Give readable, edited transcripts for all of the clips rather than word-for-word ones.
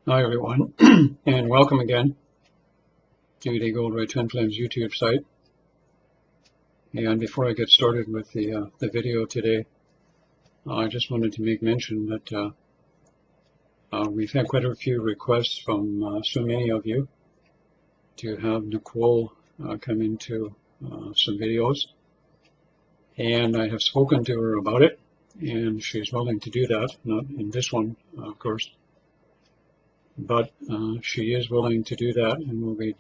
Hi everyone, and welcome again to the Gold Ray Twin Flames YouTube site. And before I get started with the video today, I just wanted to make mention that we've had quite a few requests from so many of you to have Nicole come into some videos, and I have spoken to her about it, and she's willing to do that. Not in this one, of course. But she is willing to do that, and we'll be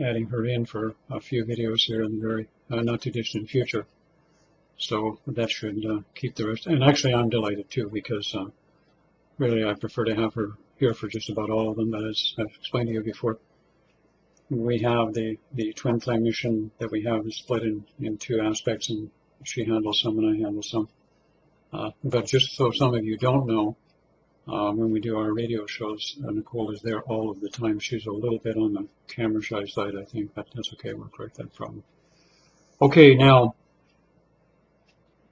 adding her in for a few videos here in the very not too distant future. So that should keep the rest. And actually, I'm delighted too, because really I prefer to have her here for just about all of them. But as I've explained to you before, we have the twin flame mission that we have is split in two aspects, and she handles some and I handle some. But just so some of you don't know, when we do our radio shows, Nicole is there all of the time. She's a little bit on the camera shy side, I think, but that's okay. We'll correct that problem. Okay, now,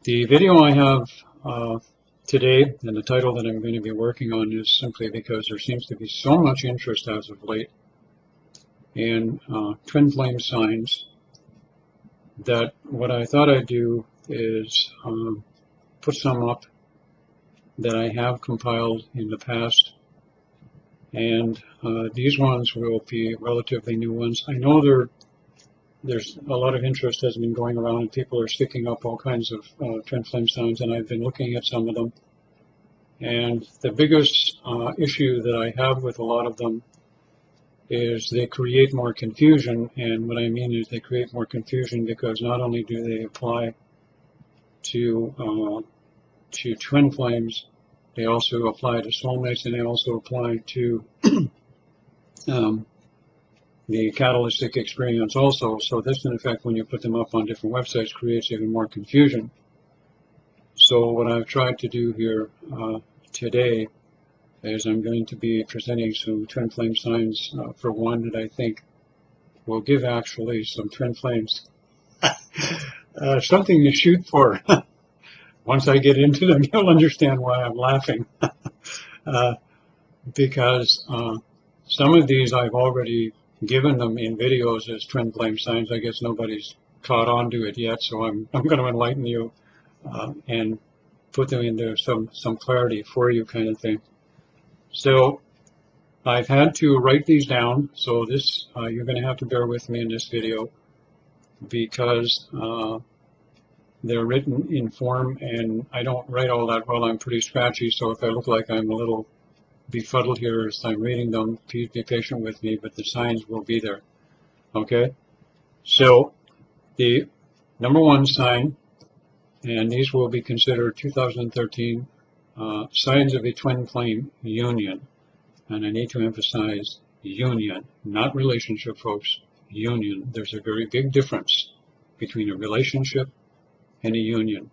the video I have today, and the title that I'm going to be working on is simply because there seems to be so much interest as of late in twin flame signs that what I thought I'd do is put some up that I have compiled in the past, and these ones will be relatively new ones. I know there's a lot of interest has been going around, and people are sticking up all kinds of twin flame signs, and I've been looking at some of them. And the biggest issue that I have with a lot of them is they create more confusion, and what I mean is they create more confusion because not only do they apply to twin flames, they also apply to soulmates, and they also apply to the catalytic experience also. So this, in effect, when you put them up on different websites, creates even more confusion. So what I've tried to do here today is I'm going to be presenting some twin flame signs for one that I think will give actually some twin flames something to shoot for. Once I get into them, you'll understand why I'm laughing. Because some of these I've already given them in videos as twin flame signs. I guess nobody's caught on to it yet, so I'm going to enlighten you and put them into some clarity for you, kind of thing. So I've had to write these down, so this you're going to have to bear with me in this video because they're written in form, and I don't write all that well. I'm pretty scratchy, so if I look like I'm a little befuddled here as I'm reading them, please be patient with me, but the signs will be there. Okay? So the number one sign, and these will be considered 2013 signs of a twin flame union. And I need to emphasize union, not relationship, folks. Union. There's a very big difference between a relationship and a union.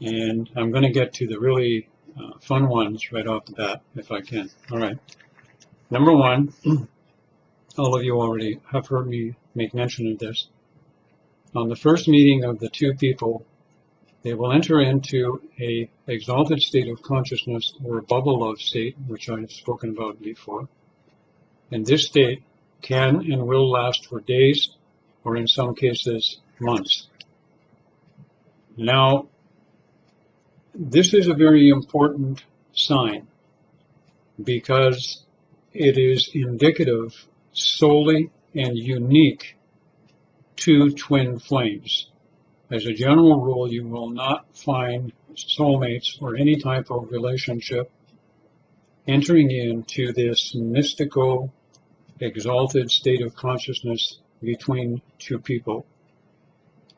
And I'm going to get to the really fun ones right off the bat, if I can. All right. Number one, all of you already have heard me make mention of this. On the first meeting of the two people, they will enter into a exalted state of consciousness or bubble of state, which I've spoken about before. And this state can and will last for days, or in some cases, months. Now, this is a very important sign because it is indicative solely and unique to twin flames. As a general rule, you will not find soulmates or any type of relationship entering into this mystical, exalted state of consciousness between two people.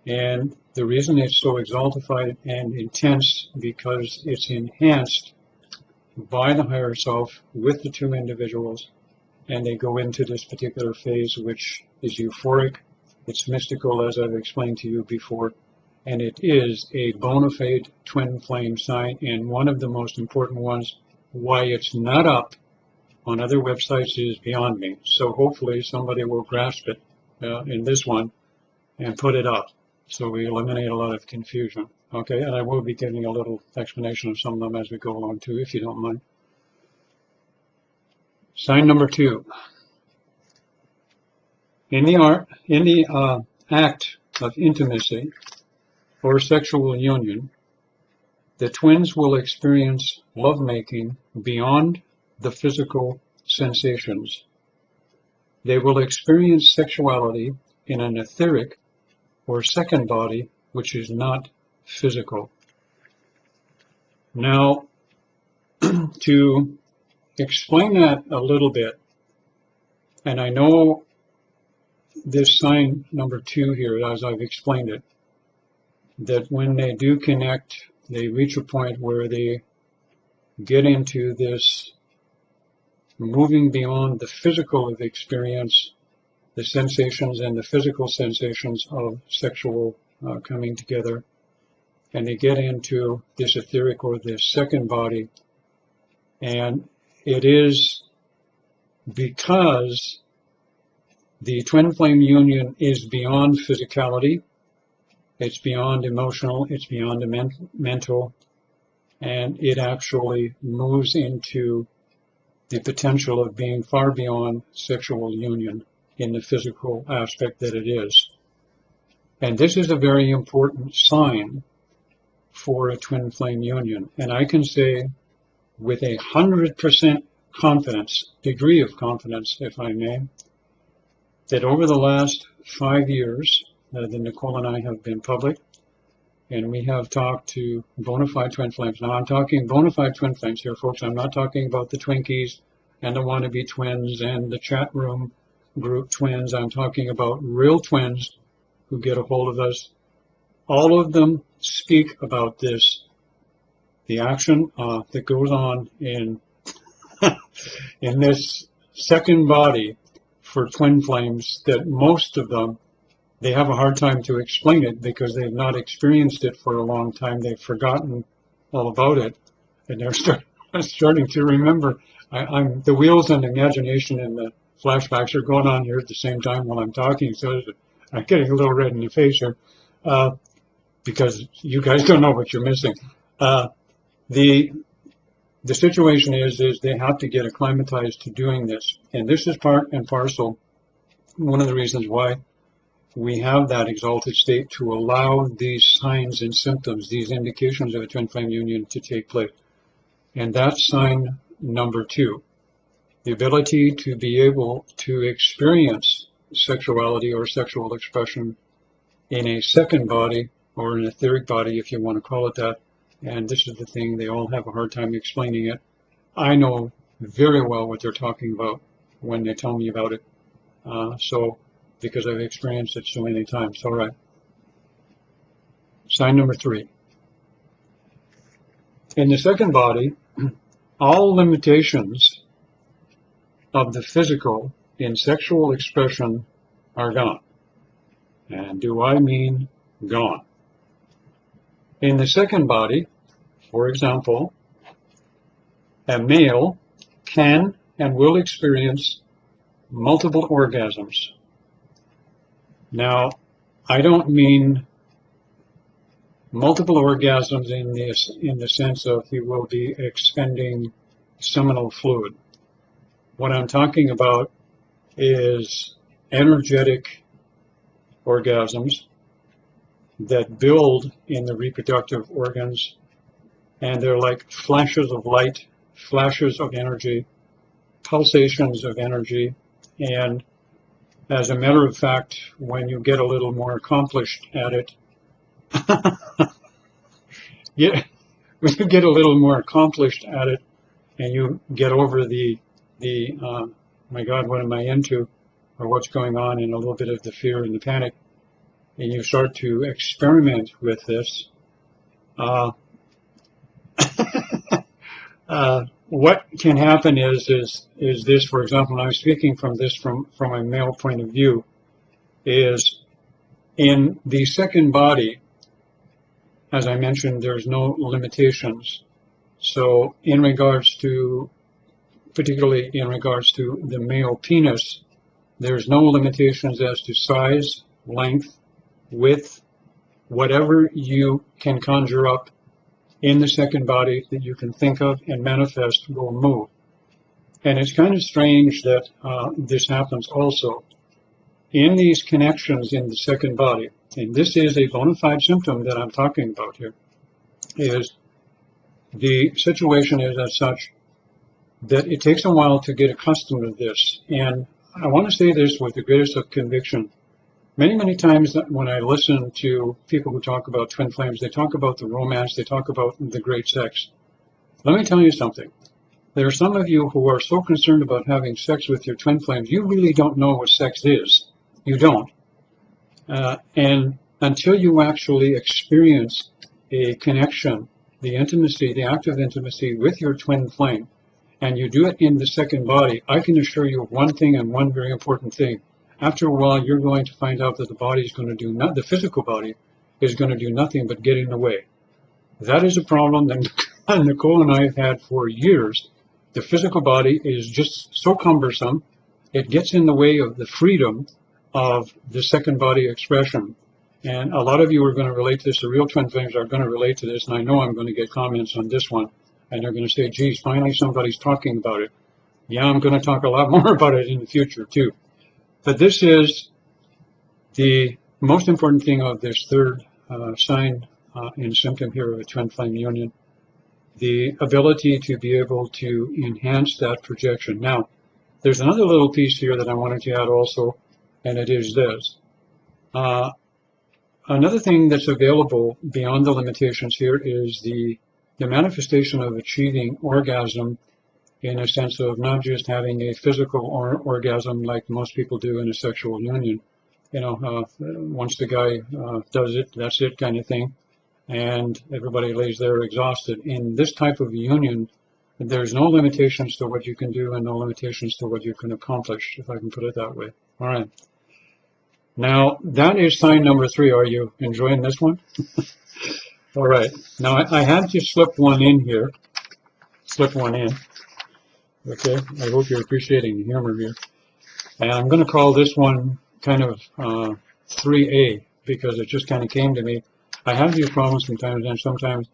And the reason it's so exaltified and intense because it's enhanced by the higher self with the two individuals, and they go into this particular phase, which is euphoric. It's mystical, as I've explained to you before, and it is a bona fide twin flame sign, and one of the most important ones. Why it's not up on other websites is beyond me. So hopefully somebody will grasp it in this one and put it up, so we eliminate a lot of confusion. Okay, and I will be giving a little explanation of some of them as we go along too, if you don't mind. Sign number 2. In the act of intimacy or sexual union, the twins will experience lovemaking beyond the physical sensations. They will experience sexuality in an etheric or second body which is not physical. Now, to explain that a little bit, and I know this sign number 2 here, as I've explained it, that when they do connect, they reach a point where they get into this moving beyond the physical experience, the sensations and the physical sensations of sexual coming together, and they get into this etheric or this second body. And it is because the twin flame union is beyond physicality, it's beyond emotional, it's beyond the mental, and it actually moves into the potential of being far beyond sexual union in the physical aspect that it is. And this is a very important sign for a twin flame union. And I can say with 100% confidence, degree of confidence, if I may, that over the last 5 years that Nicole and I have been public, and we have talked to bona fide twin flames. Now I'm talking bona fide twin flames here, folks. I'm not talking about the Twinkies and the wannabe twins and the chat room group twins. I'm talking about real twins who get a hold of us. All of them speak about this, the action that goes on in in this second body for twin flames, that most of them, they have a hard time to explain it because they've not experienced it for a long time. They've forgotten all about it, and they're starting to remember. I'm the wheels and the imagination and the flashbacks are going on here at the same time while I'm talking, so I'm getting a little red in the face here because you guys don't know what you're missing. The situation is they have to get acclimatized to doing this, and this is part and parcel one of the reasons why we have that exalted state, to allow these signs and symptoms, these indications of a twin flame union to take place. And that's sign number 2, the ability to be able to experience sexuality or sexual expression in a second body or an etheric body, if you want to call it that. And this is the thing, they all have a hard time explaining it. I know very well what they're talking about when they tell me about it. Because I've experienced it so many times. All right. Sign number 3. In the second body, all limitations of the physical in sexual expression are gone. And do I mean gone? In the second body, for example, a male can and will experience multiple orgasms. Now, I don't mean multiple orgasms in the sense of he will be expending seminal fluid. What I'm talking about is energetic orgasms that build in the reproductive organs, and they're like flashes of light, flashes of energy, pulsations of energy. And as a matter of fact, when you get a little more accomplished at it, yeah, when you get a little more accomplished at it, and you get over the my God, what am I into, or what's going on, and a little bit of the fear and the panic, and you start to experiment with this, what can happen is this, for example, and I'm speaking from a male point of view, is in the second body, as I mentioned, there's no limitations. So in regards to, particularly in regards to the male penis, there's no limitations as to size, length, width, whatever you can conjure up in the second body that you can think of and manifest will move. And it's kind of strange that this happens also in these connections in the second body. And this is a bona fide symptom that I'm talking about here, is the situation is as such that it takes a while to get accustomed to this. And I want to say this with the greatest of conviction. Many, many times when I listen to people who talk about twin flames, they talk about the romance, they talk about the great sex. Let me tell you something. There are some of you who are so concerned about having sex with your twin flames, you really don't know what sex is. You don't. And until you actually experience a connection, the intimacy, the act of intimacy with your twin flame, and you do it in the second body, I can assure you of one thing and one very important thing. After a while, you're going to find out that the body is going to do the physical body is going to do nothing but get in the way. That is a problem that Nicole and I have had for years. The physical body is just so cumbersome. It gets in the way of the freedom of the second body expression. And a lot of you are going to relate to this. The real twin flames are going to relate to this. And I know I'm going to get comments on this one. And they're going to say, geez, finally somebody's talking about it. Yeah, I'm going to talk a lot more about it in the future too. But this is the most important thing of this third sign and symptom here of a twin flame union. The ability to be able to enhance that projection. Now, there's another little piece here that I wanted to add also, and it is this. Another thing that's available beyond the limitations here is the manifestation of achieving orgasm in a sense of not just having a physical orgasm like most people do in a sexual union. You know, once the guy does it, that's it kind of thing. And everybody lays there exhausted. In this type of union, there's no limitations to what you can do and no limitations to what you can accomplish, if I can put it that way. All right. Now, that is sign number 3. Are you enjoying this one? All right. Now, I had to slip one in here. Slip one in. Okay. I hope you're appreciating the humor here. And I'm going to call this one kind of 3A because it just kind of came to me. I have these problems sometimes, and sometimes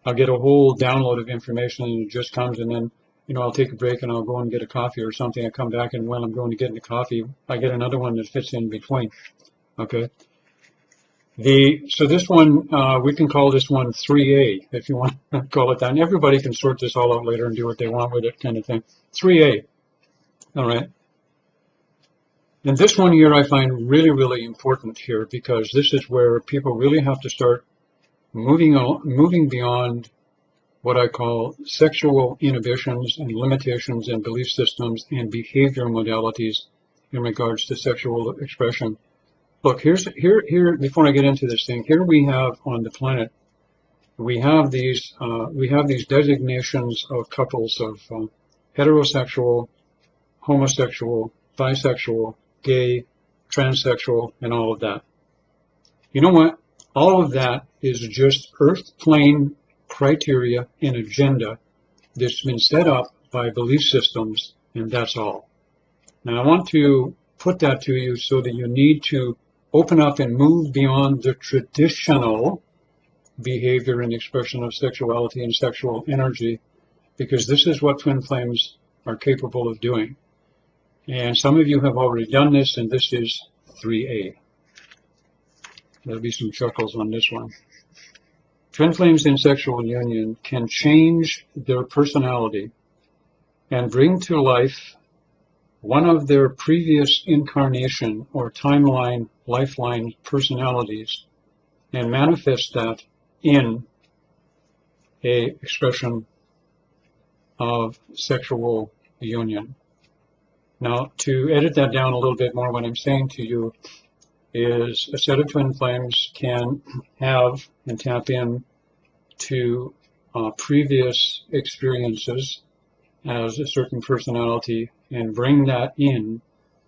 I'll get a whole download of information and it just comes, and then, you know, I'll take a break and I'll go and get a coffee or something. I come back, and when I'm going to get the coffee, I get another one that fits in between. Okay. So this one, we can call this one 3A, if you want to call it that. And everybody can sort this all out later and do what they want with it, kind of thing. 3A. All right. And this one here I find really, really important here, because this is where people really have to start moving beyond what I call sexual inhibitions and limitations and belief systems and behavior modalities in regards to sexual expression. Look, here, before I get into this thing, here we have on the planet, we have these designations of couples of heterosexual, homosexual, bisexual, gay, transsexual, and all of that. You know what? All of that is just earth plane criteria and agenda that's been set up by belief systems, and that's all. Now, I want to put that to you so that you need to open up and move beyond the traditional behavior and expression of sexuality and sexual energy, because this is what twin flames are capable of doing. And some of you have already done this, and this is 3A. There'll be some chuckles on this one. Twin flames in sexual union can change their personality and bring to life one of their previous incarnation or timeline, lifeline personalities, and manifest that in a expression of sexual union. Now, to edit that down a little bit more, what I'm saying to you is a set of twin flames can have and tap in to previous experiences as a certain personality and bring that in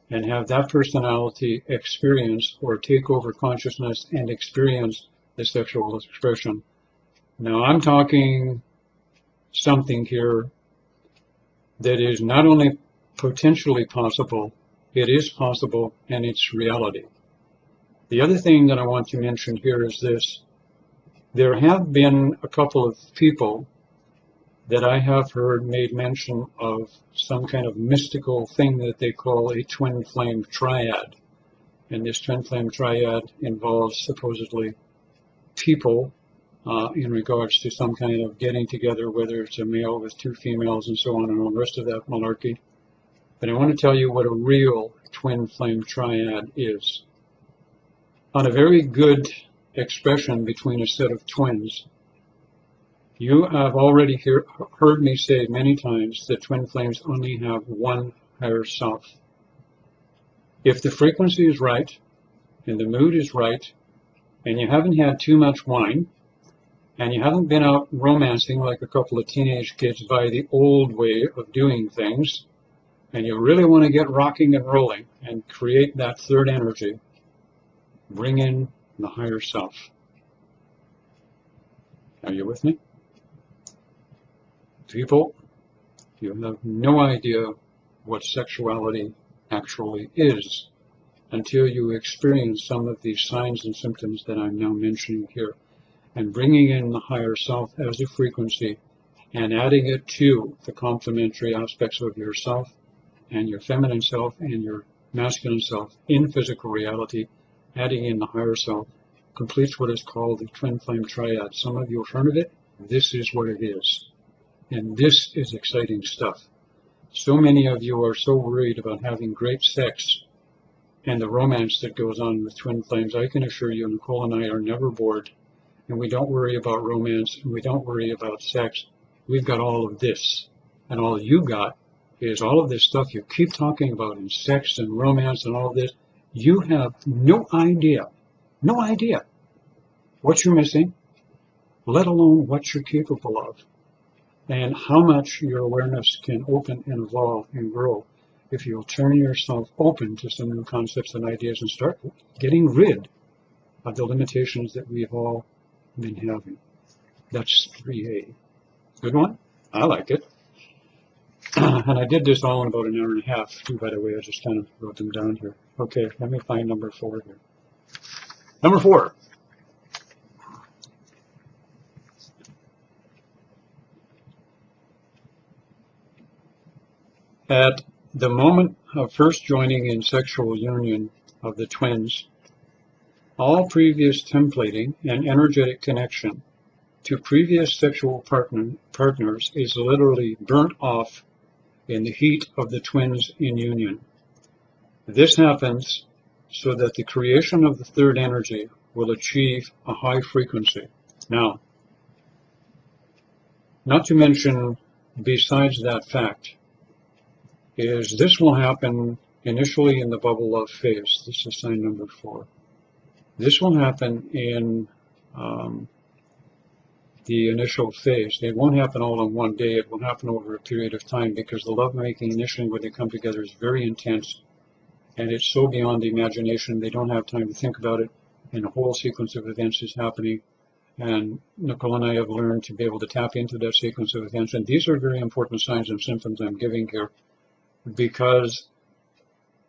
and have that personality experience or take over consciousness and experience the sexual expression. Now, I'm talking something here that is not only potentially possible, it is possible, and it's reality. The other thing that I want to mention here is this. There have been a couple of people that I have heard made mention of some kind of mystical thing that they call a twin flame triad. And this twin flame triad involves supposedly people in regards to some kind of getting together, whether it's a male with two females and so on and all the rest of that malarkey. But I want to tell you what a real twin flame triad is. On a very good expression between a set of twins, you have already heard me say many times that twin flames only have one higher self. If the frequency is right, and the mood is right, and you haven't had too much wine, and you haven't been out romancing like a couple of teenage kids by the old way of doing things, and you really want to get rocking and rolling and create that third energy, bring in the higher self. Are you with me? People, you have no idea what sexuality actually is until you experience some of these signs and symptoms that I'm now mentioning here, and bringing in the higher self as a frequency and adding it to the complementary aspects of yourself and your feminine self and your masculine self in physical reality, adding in the higher self, completes what is called the twin flame triad. Some of you have heard of it. This is what it is. And this is exciting stuff. So many of you are so worried about having great sex and the romance that goes on with twin flames. I can assure you, Nicole and I are never bored, and we don't worry about romance, and we don't worry about sex. We've got all of this, and all you got is all of this stuff you keep talking about in sex and romance and all of this. You have no idea what you're missing, let alone what you're capable of, and how much your awareness can open and evolve and grow if you'll turn yourself open to some new concepts and ideas and start getting rid of the limitations that we've all been having. That's 3A. Good one? I like it. And I did this all in about an hour and a half, too, by the way. I just kind of wrote them down here. Okay, let me find number 4 here. Number 4. At the moment of first joining in sexual union of the twins, all previous templating and energetic connection to previous sexual partners is literally burnt off in the heat of the twins in union. This happens so that the creation of the third energy will achieve a high frequency. Now, not to mention, besides that fact, is this will happen initially in the bubble love phase. This is sign number 4. This will happen in the initial phase. It won't happen all in one day. It will happen over a period of time, because the lovemaking initially when they come together is very intense, and it's so beyond the imagination they don't have time to think about it, and a whole sequence of events is happening. And Nicole and I have learned to be able to tap into that sequence of events, and these are very important signs and symptoms I'm giving here, because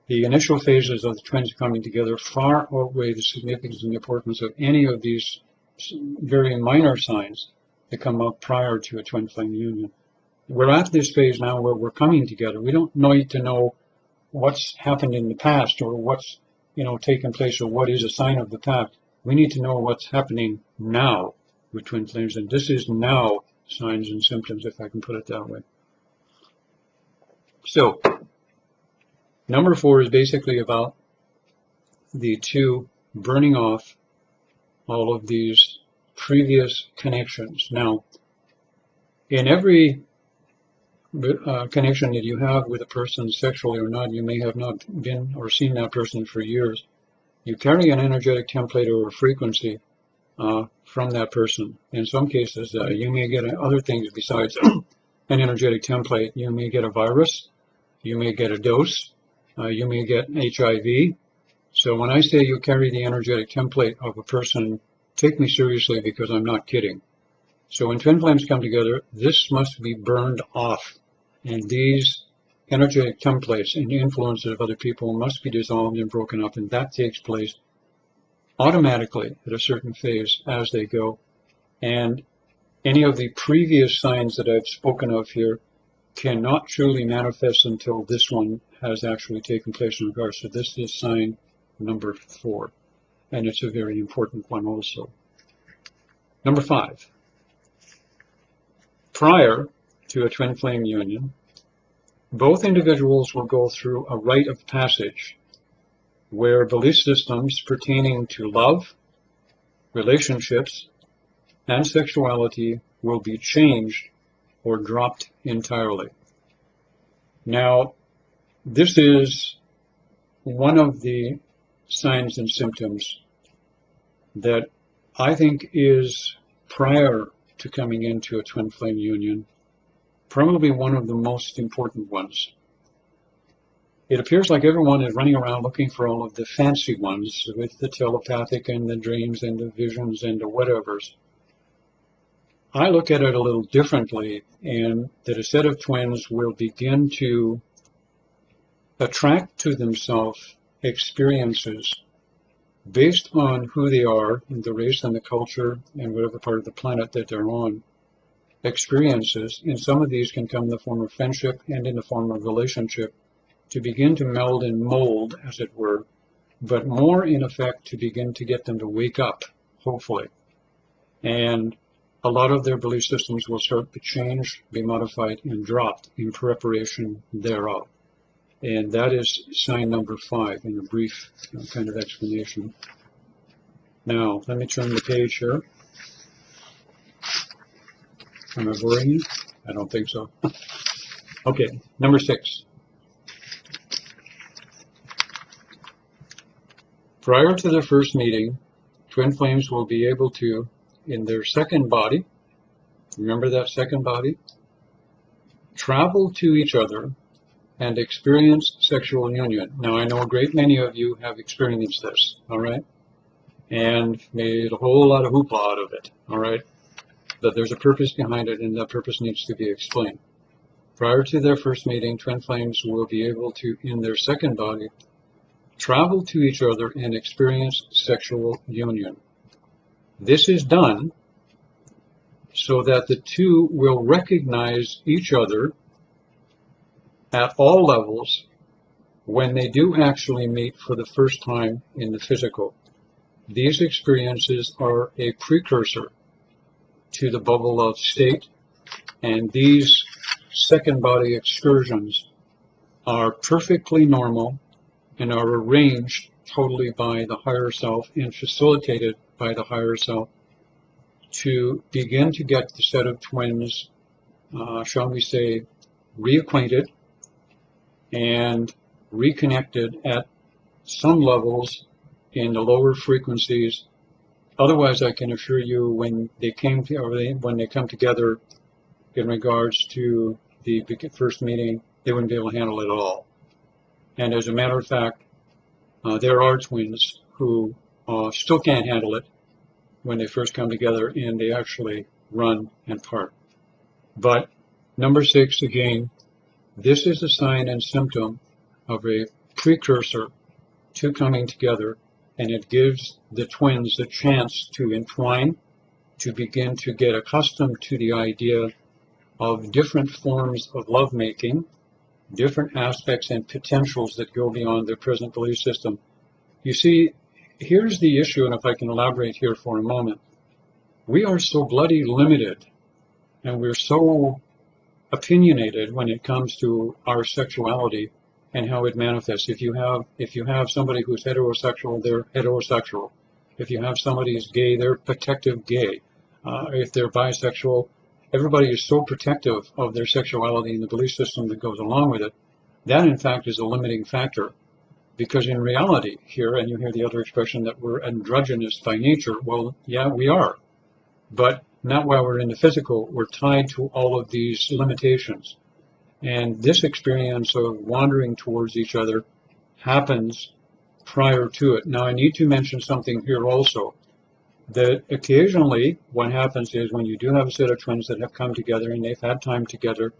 the initial phases of the twins coming together far outweigh the significance and importance of any of these very minor signs that come up prior to a twin flame union. We're at this phase now where we're coming together. We don't need to know what's happened in the past or what's taken place or what is a sign of the past. We need to know what's happening now with twin flames, and this is now signs and symptoms, if I can put it that way. So, number 4 is basically about the two burning off all of these previous connections. Now, in every connection that you have with a person, sexually or not, you may have not been or seen that person for years. You carry an energetic template or a frequency from that person. In some cases, you may get other things besides an energetic template. You may get a virus, you may get a dose, you may get HIV. So when I say you carry the energetic template of a person, take me seriously, because I'm not kidding. So when twin flames come together, this must be burned off. And these energetic templates and influences of other people must be dissolved and broken up. And that takes place automatically at a certain phase as they go. And Any of the previous signs that I've spoken of here cannot truly manifest until this one has actually taken place in regards to this is sign number 4, and it's a very important one also. Number 5, prior to a twin flame union, both individuals will go through a rite of passage where belief systems pertaining to love, relationships, and sexuality will be changed or dropped entirely. Now, this is one of the signs and symptoms that I think is, prior to coming into a twin flame union, probably one of the most important ones. It appears like everyone is running around looking for all of the fancy ones with the telepathic and the dreams and the visions and the whatevers. I look at it a little differently, and that a set of twins will begin to attract to themselves experiences based on who they are, and the race and the culture and whatever part of the planet that they're on. Experiences, and some of these can come in the form of friendship and in the form of relationship, to begin to meld and mold, as it were, but more in effect to begin to get them to wake up, hopefully. And a lot of their belief systems will start to change, be modified, and dropped in preparation thereof. And that is sign number 5 in a brief kind of explanation. Now, let me turn the page here. Am I boring you? I don't think so. Okay, number 6. Prior to their first meeting, twin flames will be able to, in their second body, remember that second body, travel to each other and experience sexual union. Now, I know a great many of you have experienced this, all right? And made a whole lot of hoopla out of it, all right? But there's a purpose behind it, and that purpose needs to be explained. Prior to their first meeting, twin flames will be able to, in their second body, travel to each other and experience sexual union. This is done so that the two will recognize each other at all levels when they do actually meet for the first time in the physical. These experiences are a precursor to the bubble of state, and these second body excursions are perfectly normal and are arranged totally by the higher self and facilitated by the higher self to begin to get the set of twins, shall we say, reacquainted and reconnected at some levels in the lower frequencies. Otherwise, I can assure you, when they come together in regards to the first meeting, they wouldn't be able to handle it at all. And as a matter of fact, there are twins who still can't handle it when they first come together, and they actually run and part. But number 6, again, this is a sign and symptom of a precursor to coming together, and it gives the twins a chance to entwine, to begin to get accustomed to the idea of different forms of lovemaking, different aspects and potentials that go beyond their present belief system. You see, here's the issue, and if I can elaborate here for a moment. We are so bloody limited, and we're so opinionated when it comes to our sexuality and how it manifests. If you have somebody who's heterosexual, they're heterosexual. If you have somebody who's gay, they're protective gay. If they're bisexual, everybody is so protective of their sexuality and the belief system that goes along with it. That, in fact, is a limiting factor. Because in reality here, and you hear the other expression that we're androgynous by nature, well, yeah, we are. But not while we're in the physical. We're tied to all of these limitations. And this experience of wandering towards each other happens prior to it. Now, I need to mention something here also, that occasionally what happens is when you do have a set of twins that have come together and they've had time together,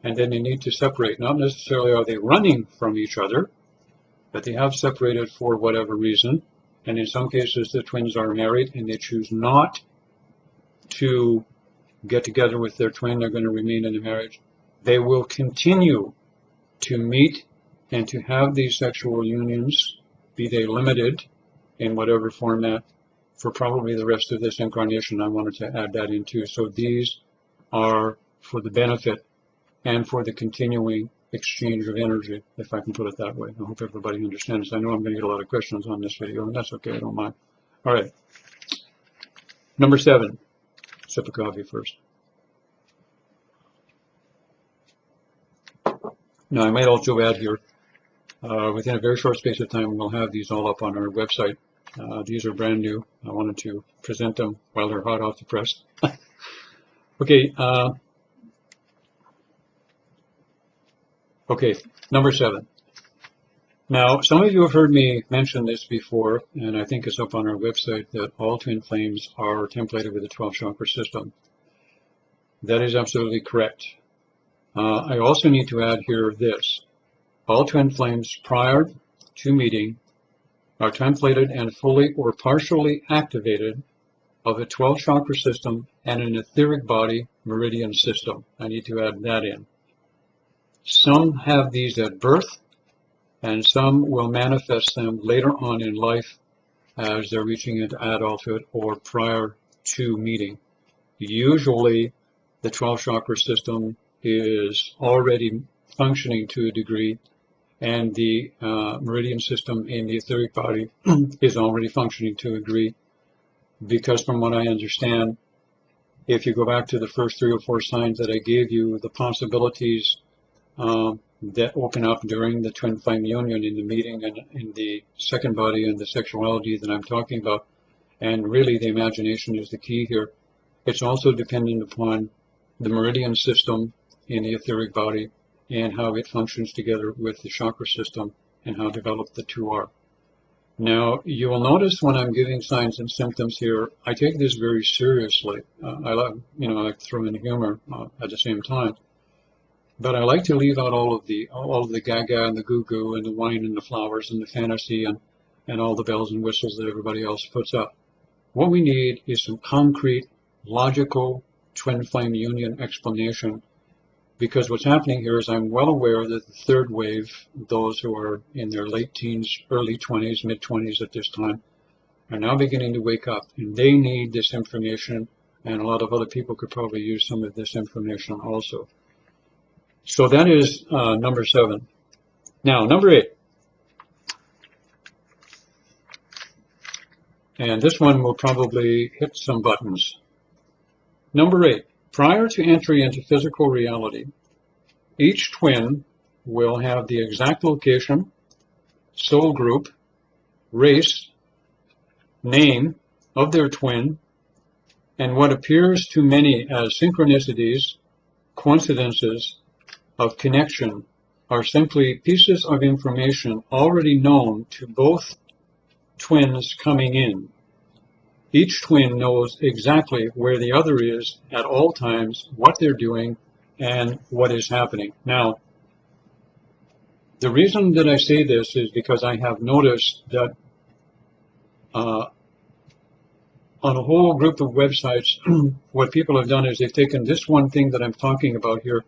and then they need to separate. Not necessarily are they running from each other, but they have separated for whatever reason. And in some cases, the twins are married and they choose not to get together with their twin, they're going to remain in a marriage. They will continue to meet and to have these sexual unions, be they limited in whatever format, for probably the rest of this incarnation. I wanted to add that in too. So these are for the benefit and for the continuing exchange of energy, if I can put it that way. I hope everybody understands. I know I'm going to get a lot of questions on this video, and that's okay, I don't mind. All right. Number 7. Sip of coffee first. Now, I might also add here, within a very short space of time, we'll have these all up on our website. These are brand new. I wanted to present them while they're hot off the press. Okay. Okay, number 7. Now, some of you have heard me mention this before, and I think it's up on our website, that all twin flames are templated with a 12-chakra system. That is absolutely correct. I also need to add here this. All twin flames prior to meeting are templated and fully or partially activated of a 12-chakra system and an etheric body meridian system. I need to add that in. Some have these at birth, and some will manifest them later on in life as they're reaching into adulthood or prior to meeting. Usually, the 12-chakra system is already functioning to a degree, and the meridian system in the etheric body is already functioning to a degree, because from what I understand, if you go back to the first 3 or 4 signs that I gave you, the possibilities that open up during the twin flame union in the meeting and in the second body and the sexuality that I'm talking about, and really the imagination is the key here. It's also dependent upon the meridian system in the etheric body and how it functions together with the chakra system and how developed the two are. Now, you will notice when I'm giving signs and symptoms here, I take this very seriously. I like to throw in humor at the same time. But I like to leave out all of the gaga and the goo-goo and the wine and the flowers and the fantasy and all the bells and whistles that everybody else puts up. What we need is some concrete, logical, twin flame union explanation, because what's happening here is I'm well aware that the third wave, those who are in their late teens, early 20s, mid-20s at this time, are now beginning to wake up, and they need this information, and a lot of other people could probably use some of this information also. So that is number 7. Now, number 8. And this one will probably hit some buttons. Number 8. Prior to entry into physical reality, each twin will have the exact location, soul group, race, name of their twin, and what appears to many as synchronicities, coincidences, of connection are simply pieces of information already known to both twins coming in. Each twin knows exactly where the other is at all times, what they're doing, and what is happening. Now, the reason that I say this is because I have noticed that on a whole group of websites, what people have done is they've taken this one thing that I'm talking about here.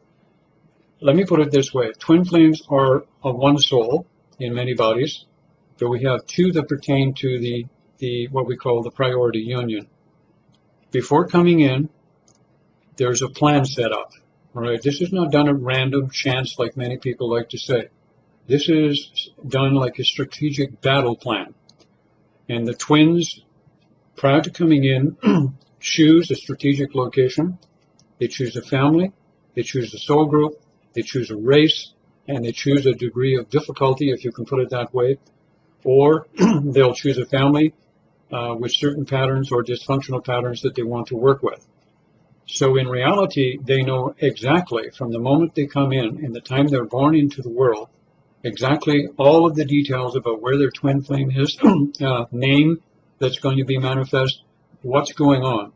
Let me put it this way. Twin flames are of one soul in many bodies, but we have 2 that pertain to the what we call the priority union. Before coming in, there's a plan set up. All right, this is not done at random chance like many people like to say. This is done like a strategic battle plan. And the twins, prior to coming in, choose a strategic location. They choose a family. They choose a soul group. They choose a race, and they choose a degree of difficulty, if you can put it that way, or they'll choose a family with certain patterns or dysfunctional patterns that they want to work with. So in reality, they know exactly from the moment they come in and the time they're born into the world, exactly all of the details about where their twin flame is, name that's going to be manifest, what's going on.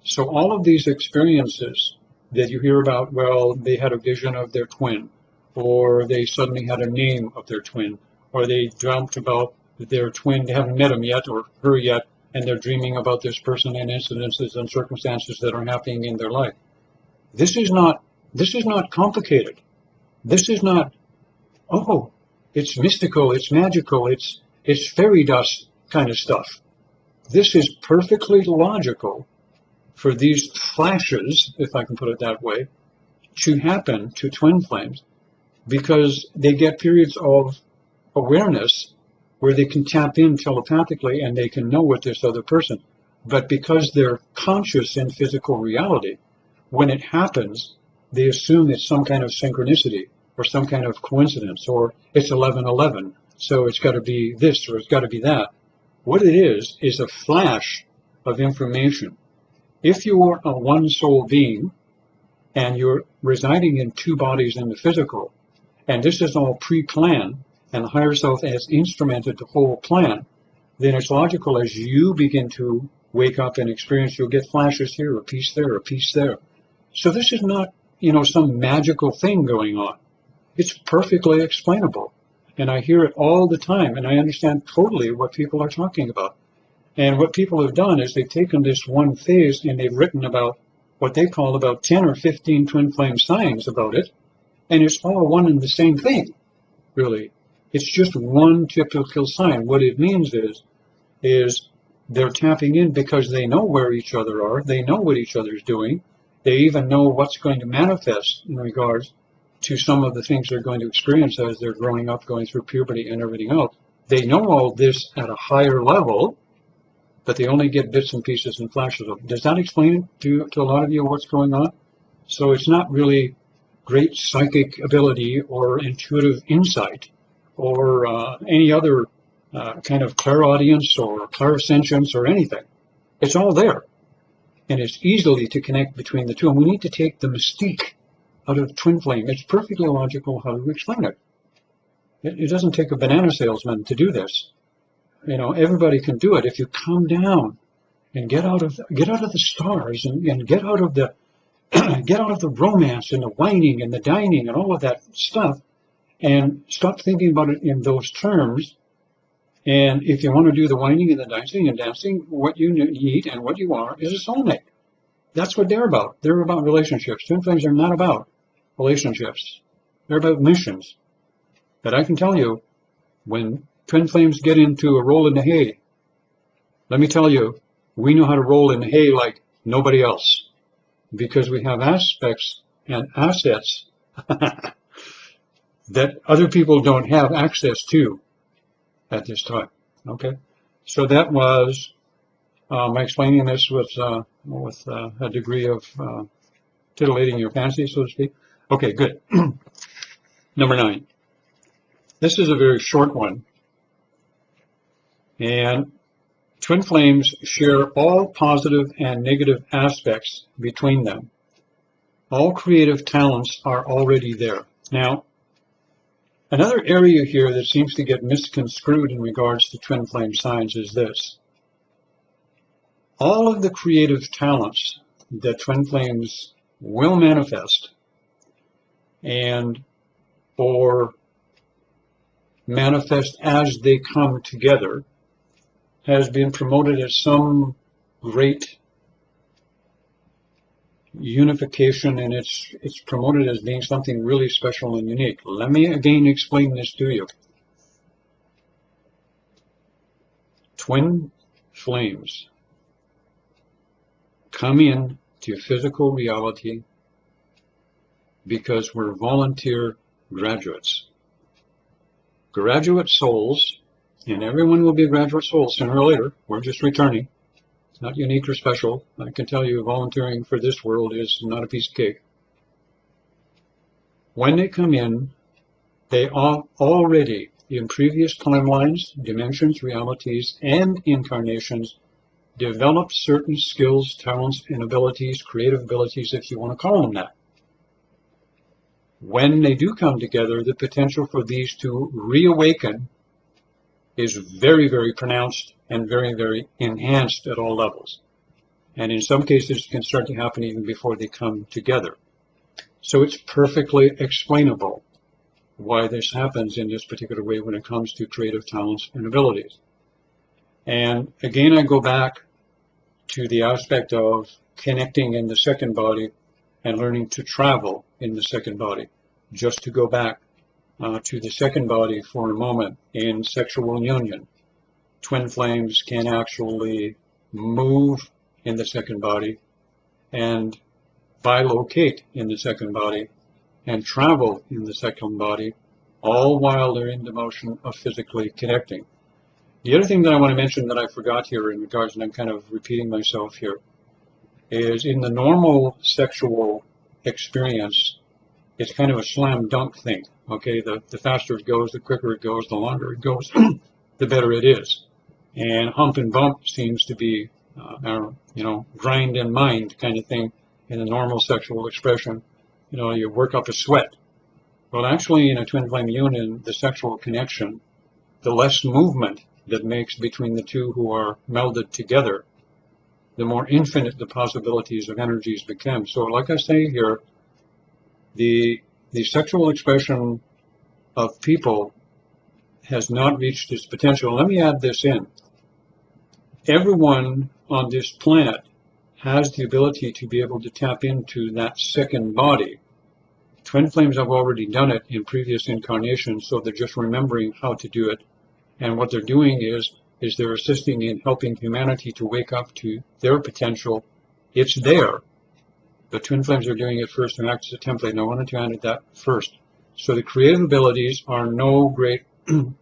So all of these experiences that you hear about, well, they had a vision of their twin, or they suddenly had a name of their twin, or they dreamt about their twin, they haven't met him yet or her yet, and they're dreaming about this person and incidences and circumstances that are happening in their life. This is not complicated. This is not, oh, it's mystical, it's magical, it's fairy dust kind of stuff. This is perfectly logical for these flashes, if I can put it that way, to happen to twin flames, because they get periods of awareness where they can tap in telepathically and they can know what this other person. But because they're conscious in physical reality, when it happens, they assume it's some kind of synchronicity or some kind of coincidence, or it's 11:11, so it's got to be this or it's got to be that. What it is a flash of information. If you are a one soul being and you're residing in two bodies in the physical, and this is all pre-planned, and the higher self has instrumented the whole plan, then it's logical as you begin to wake up and experience, you'll get flashes here, a piece there, a piece there. So this is not, some magical thing going on. It's perfectly explainable. And I hear it all the time, and I understand totally what people are talking about. And what people have done is they've taken this one phase and they've written about what they call about 10 or 15 twin flame signs about it. And it's all one and the same thing, really. It's just one typical sign. What it means is they're tapping in because they know where each other are. They know what each other's doing. They even know what's going to manifest in regards to some of the things they're going to experience as they're growing up, going through puberty and everything else. They know all this at a higher level, but they only get bits and pieces and flashes of it. Does that explain to a lot of you what's going on? So it's not really great psychic ability or intuitive insight or any other kind of clairaudience or clairsentience or anything. It's all there. And it's easily to connect between the two. And we need to take the mystique out of twin flame. It's perfectly logical how to explain it. It doesn't take a banana salesman to do this. Everybody can do it if you calm down and get out of the stars and get out of the get out of the romance and the whining and the dining and all of that stuff, and stop thinking about it in those terms. And if you want to do the whining and the dancing, what you need and what you are is a soulmate. That's what they're about. They're about relationships. Twin flames are not about relationships. They're about missions. But I can tell you, when twin flames get into a roll in the hay, let me tell you, we know how to roll in the hay like nobody else, because we have aspects and assets that other people don't have access to at this time. Okay, so that was my explaining this with a degree of titillating your fancy, so to speak. Okay, good. Number 9. This is a very short one. And twin flames share all positive and negative aspects between them. All creative talents are already there. Now, another area here that seems to get misconstrued in regards to twin flame signs is this. All of the creative talents that twin flames will manifest and or manifest as they come together has been promoted as some great unification, and it's promoted as being something really special and unique. Let me again explain this to you. Twin flames come in to physical reality because we're volunteer graduates. Graduate souls, and everyone will be a graduate soul sooner or later. We're just returning. It's not unique or special. I can tell you volunteering for this world is not a piece of cake. When they come in, they are already, in previous timelines, dimensions, realities, and incarnations, developed certain skills, talents, and abilities, creative abilities, if you want to call them that. When they do come together, the potential for these to reawaken is very, very pronounced and very, very enhanced at all levels. And in some cases, it can start to happen even before they come together. So it's perfectly explainable why this happens in this particular way when it comes to creative talents and abilities. And again, I go back to the aspect of connecting in the second body and learning to travel in the second body. Just to go back to the second body for a moment, in sexual union, twin flames can actually move in the second body and bilocate in the second body and travel in the second body, all while they're in the motion of physically connecting. The other thing that I want to mention that I forgot here in regards, and I'm kind of repeating myself here, is in the normal sexual experience, it's kind of a slam dunk thing. Okay, the faster it goes, the quicker it goes, the longer it goes, the better it is. And hump and bump seems to be, grind and mind kind of thing in a normal sexual expression. You work up a sweat. Well, actually, in a twin flame union, the sexual connection, the less movement that makes between the two who are melded together, the more infinite the possibilities of energies become. So like I say here, the sexual expression of people has not reached its potential. Let me add this in. Everyone on this planet has the ability to be able to tap into that second body. Twin flames have already done it in previous incarnations, so they're just remembering how to do it. And what they're doing is they're assisting in helping humanity to wake up to their potential. It's there. The twin flames are doing it first and act as a template, and I wanted to add that first. So the creative abilities are no great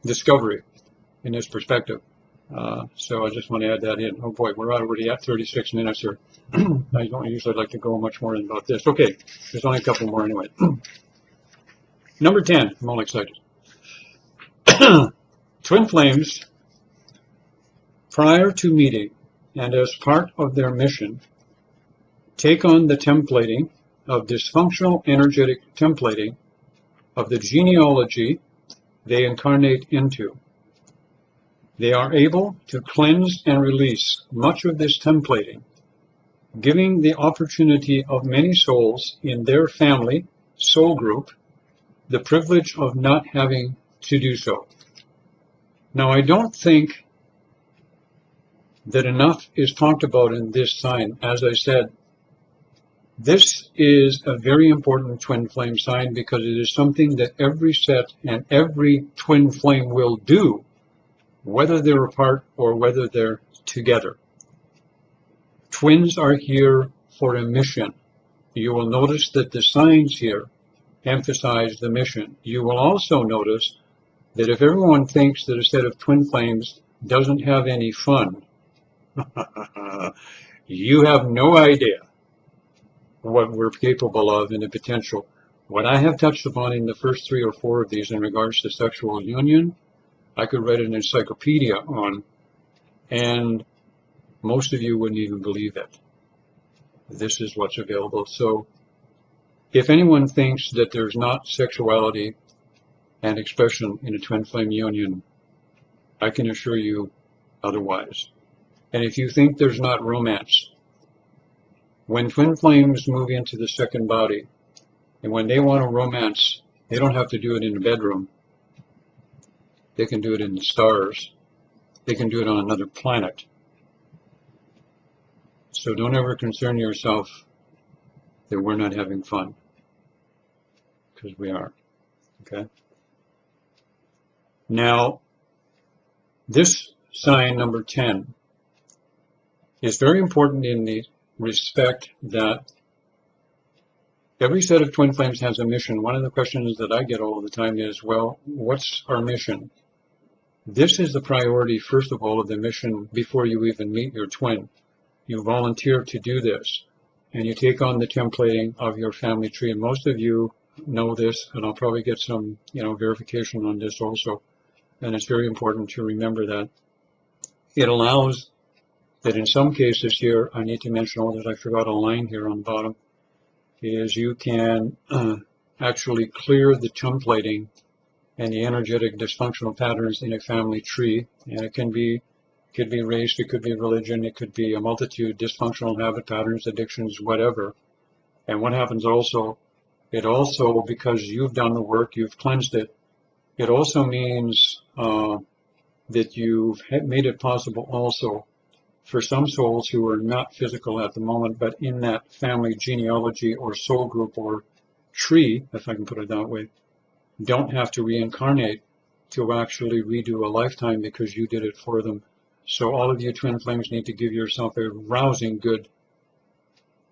discovery in this perspective. So I just want to add that in. Oh boy, we're already at 36 minutes here. I don't usually like to go much more in about this. Okay, there's only a couple more anyway. Number 10, I'm all excited. Twin flames, prior to meeting and as part of their mission, take on the templating of dysfunctional energetic templating of the genealogy they incarnate into. They are able to cleanse and release much of this templating, giving the opportunity of many souls in their family, soul group, the privilege of not having to do so. Now, I don't think that enough is talked about in this sign. As I said, this is a very important twin flame sign because it is something that every set and every twin flame will do, whether they're apart or whether they're together. Twins are here for a mission. You will notice that the signs here emphasize the mission. You will also notice that if everyone thinks that a set of twin flames doesn't have any fun, you have no idea what we're capable of in the potential. What I have touched upon in the first 3 or 4 of these in regards to sexual union, I could write an encyclopedia on, and most of you wouldn't even believe it. This is what's available. So if anyone thinks that there's not sexuality and expression in a twin flame union, I can assure you otherwise. And if you think there's not romance, when twin flames move into the second body, and when they want to romance, they don't have to do it in the bedroom. They can do it in the stars. They can do it on another planet. So don't ever concern yourself that we're not having fun, because we are. Okay? Now, this sign, number 10, is very important in the respect that every set of twin flames has a mission. One of the questions that I get all the time is, well, what's our mission? This is the priority, first of all, of the mission before you even meet your twin. You volunteer to do this, and you take on the templating of your family tree. And most of you know this, and I'll probably get some, verification on this also. And it's very important to remember that. It allows that in some cases here, I need to mention all that I forgot a line here on the bottom, is you can actually clear the templating and the energetic dysfunctional patterns in a family tree. And it could be race, it could be religion, it could be a multitude, dysfunctional habit patterns, addictions, whatever. And what happens also, it also, because you've done the work, you've cleansed it, it also means that you've made it possible also for some souls who are not physical at the moment, but in that family genealogy or soul group or tree, if I can put it that way, don't have to reincarnate to actually redo a lifetime because you did it for them. So all of you twin flames need to give yourself a rousing good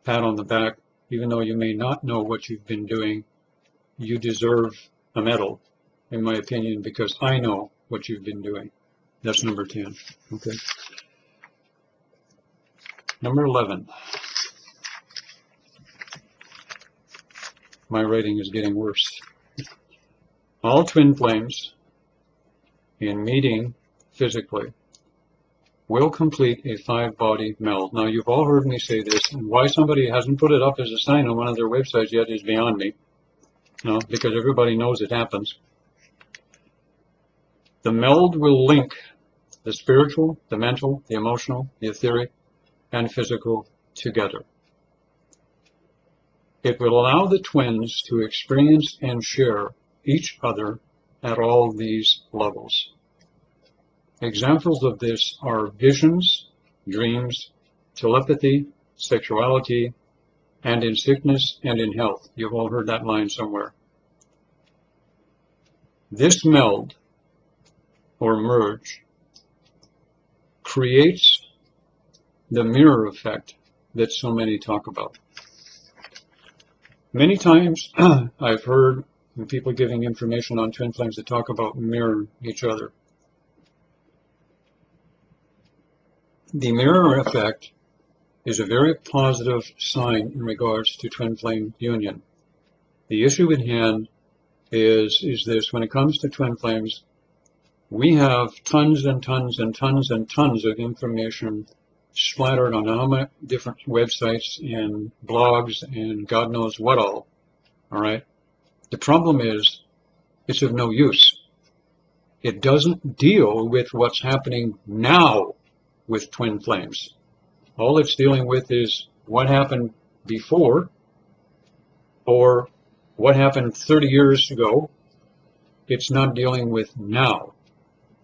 pat on the back. Even though you may not know what you've been doing, you deserve a medal, in my opinion, because I know what you've been doing. That's number 10. Okay. Number 11. My writing is getting worse. All twin flames in meeting physically will complete a 5-body meld. Now, you've all heard me say this, and why somebody hasn't put it up as a sign on one of their websites yet is beyond me. No, because everybody knows it happens. The meld will link the spiritual, the mental, the emotional, the etheric, and physical together. It will allow the twins to experience and share each other at all these levels. Examples of this are visions, dreams, telepathy, sexuality, and in sickness and in health. You've all heard that line somewhere. This meld, or merge, creates the mirror effect that so many talk about. Many times I've heard people giving information on twin flames that talk about mirror each other. The mirror effect is a very positive sign in regards to twin flame union. The issue at hand is this: when it comes to twin flames, we have tons and tons and tons and tons of information splattered on how many different websites and blogs and God knows what all right? The problem is, it's of no use. It doesn't deal with what's happening now with twin flames. All it's dealing with is what happened before, or what happened 30 years ago. It's not dealing with now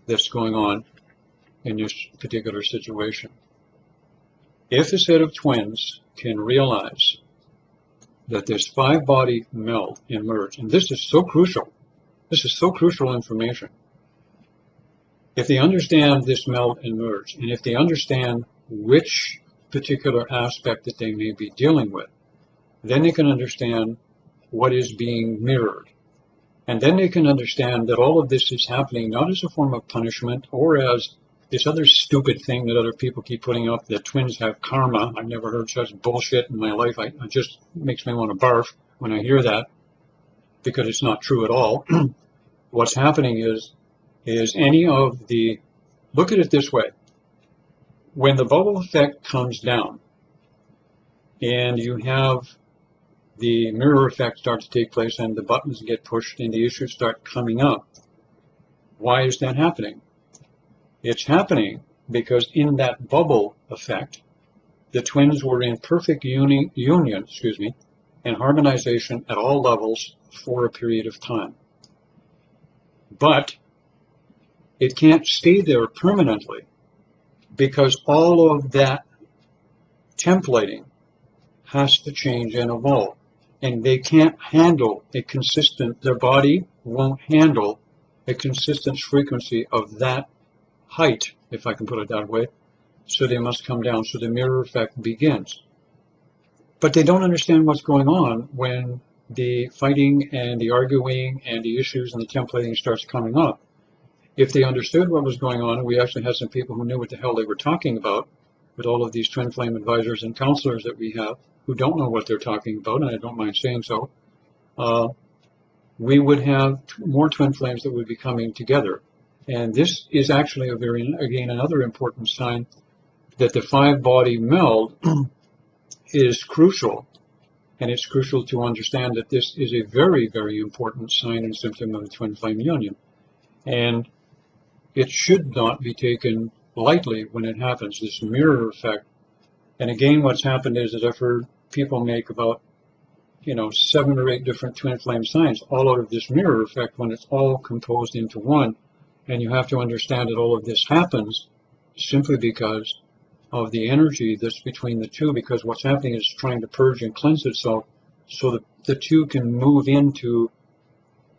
that's going on in this particular situation. If a set of twins can realize that this 5-body meld and merge, and this is so crucial information. If they understand this meld and merge, and if they understand which particular aspect that they may be dealing with, then they can understand what is being mirrored. And then they can understand that all of this is happening not as a form of punishment or as this other stupid thing that other people keep putting up, that twins have karma. I've never heard such bullshit in my life. It just makes me want to barf when I hear that, because it's not true at all. What's happening is any of the, look at it this way. When the bubble effect comes down and you have the mirror effect start to take place and the buttons get pushed and the issues start coming up, why is that happening? It's happening because in that bubble effect, the twins were in perfect union, and harmonization at all levels for a period of time. But it can't stay there permanently, because all of that templating has to change and evolve. And they can't handle a consistent, their body won't handle a consistent frequency of that height, if I can put it that way. So they must come down. So the mirror effect begins. But they don't understand what's going on when the fighting and the arguing and the issues and the templating starts coming up. If they understood what was going on, and we actually had some people who knew what the hell they were talking about, with all of these twin flame advisors and counselors that we have who don't know what they're talking about, and I don't mind saying so, we would have more twin flames that would be coming together. And this is actually again, another important sign that the 5-body meld is crucial. And it's crucial to understand that this is a very, very important sign and symptom of a twin flame union. And it should not be taken lightly when it happens, this mirror effect. And again, what's happened is that I've heard people make about 7 or 8 different twin flame signs, all out of this mirror effect when it's all composed into one. And you have to understand that all of this happens simply because of the energy that's between the two, because what's happening is trying to purge and cleanse itself so that the two can move into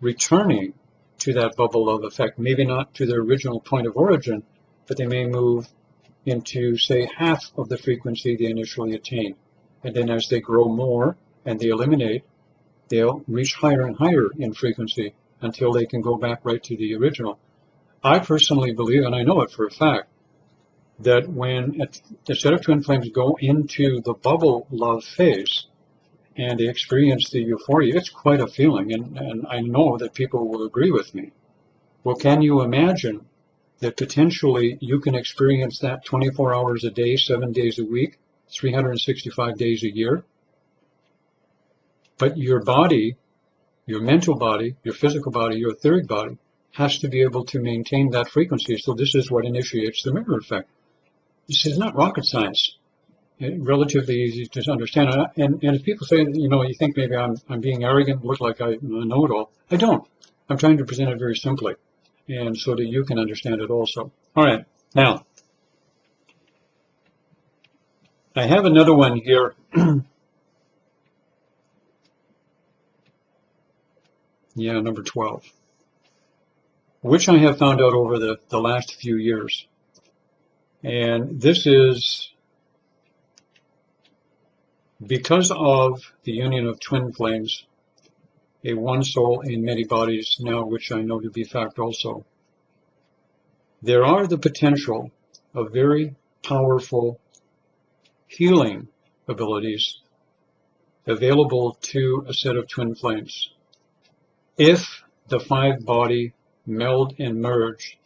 returning to that bubble of effect. Maybe not to their original point of origin, but they may move into, say, half of the frequency they initially attained. And then as they grow more and they eliminate, they'll reach higher and higher in frequency until they can go back right to the original. I personally believe, and I know it for a fact, that when a set of twin flames go into the bubble love phase and they experience the euphoria, it's quite a feeling, and I know that people will agree with me. Well, can you imagine that potentially you can experience that 24 hours a day, 7 days a week, 365 days a year? But your body, your mental body, your physical body, your etheric body, has to be able to maintain that frequency. So this is what initiates the mirror effect. This is not rocket science. It's relatively easy to understand. And if people say, you think maybe I'm being arrogant, look like I know it all. I don't. I'm trying to present it very simply, and so that you can understand it also. All right. Now, I have another one here. Yeah, number 12, which I have found out over the last few years. And this is because of the union of twin flames, a one soul in many bodies now, which I know to be fact also. There are the potential of very powerful healing abilities available to a set of twin flames if the 5-body meld and merge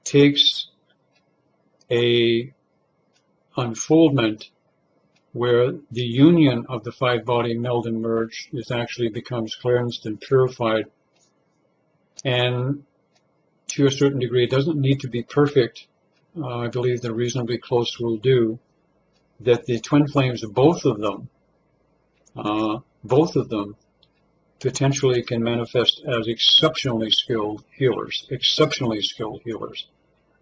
takes a unfoldment where the union of the 5-body meld and merge actually becomes cleansed and purified, and to a certain degree, it doesn't need to be perfect. I believe that reasonably close will do. That the twin flames, both of them, potentially can manifest as exceptionally skilled healers.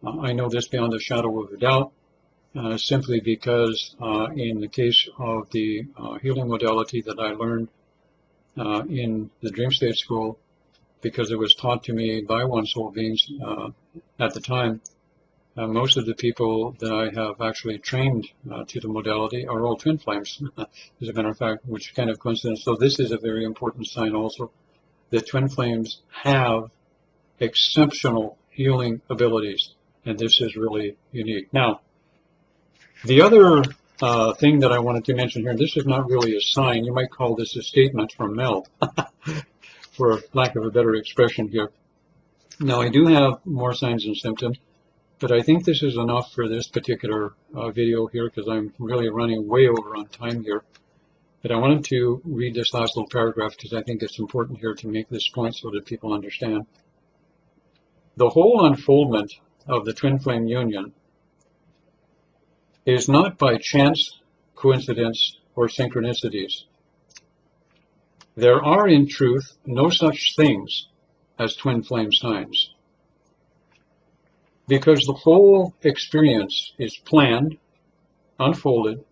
I know this beyond a shadow of a doubt, simply because in the case of the healing modality that I learned in the Dream State School, because it was taught to me by one soul beings at the time, most of the people that I have actually trained to the modality are all twin flames, as a matter of fact, which is kind of coincidence. So this is a very important sign also, that twin flames have exceptional healing abilities, and this is really unique. Now, the other thing that I wanted to mention here, and this is not really a sign, you might call this a statement from MELD, for lack of a better expression here. Now, I do have more signs and symptoms, but I think this is enough for this particular video here, because I'm really running way over on time here. But I wanted to read this last little paragraph because I think it's important here to make this point so that people understand. The whole unfoldment of the twin flame union is not by chance, coincidence, or synchronicities. There are, in truth, no such things as twin flame signs, because the whole experience is planned, unfolded,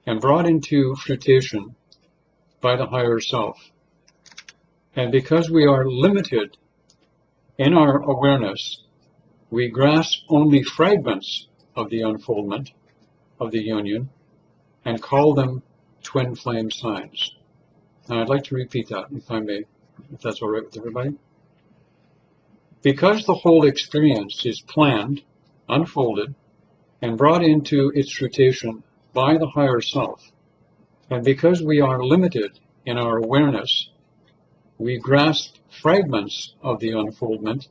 and brought into fruition by the higher self. And because we are limited in our awareness, we grasp only fragments of the unfoldment of the union and call them twin flame signs. Now, I'd like to repeat that, if I may, if that's all right with everybody. Because the whole experience is planned, unfolded, and brought into its fruition by the higher self, and because we are limited in our awareness, we grasp fragments of the unfoldment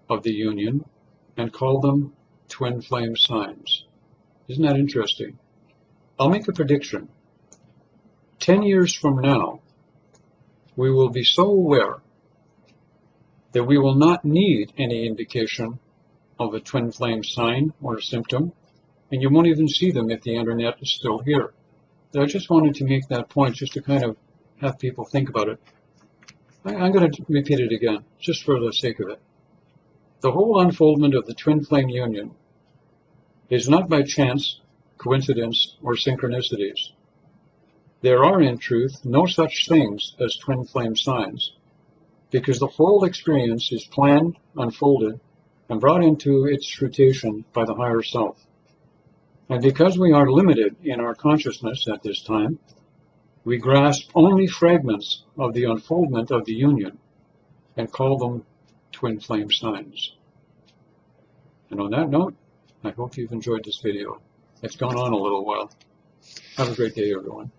of the union and call them twin flame signs. Isn't that interesting? I'll make a prediction. 10 years from now, we will be so aware that we will not need any indication of a twin flame sign or a symptom, and you won't even see them if the internet is still here. But I just wanted to make that point just to kind of have people think about it. I'm going to repeat it again, just for the sake of it. The whole unfoldment of the twin flame union is not by chance, coincidence, or synchronicities. There are, in truth, no such things as twin flame signs, because the whole experience is planned, unfolded, and brought into its fruition by the higher self. And because we are limited in our consciousness at this time, we grasp only fragments of the unfoldment of the union and call them twin flame signs. And on that note, I hope you've enjoyed this video. It's gone on a little while. Have a great day, everyone.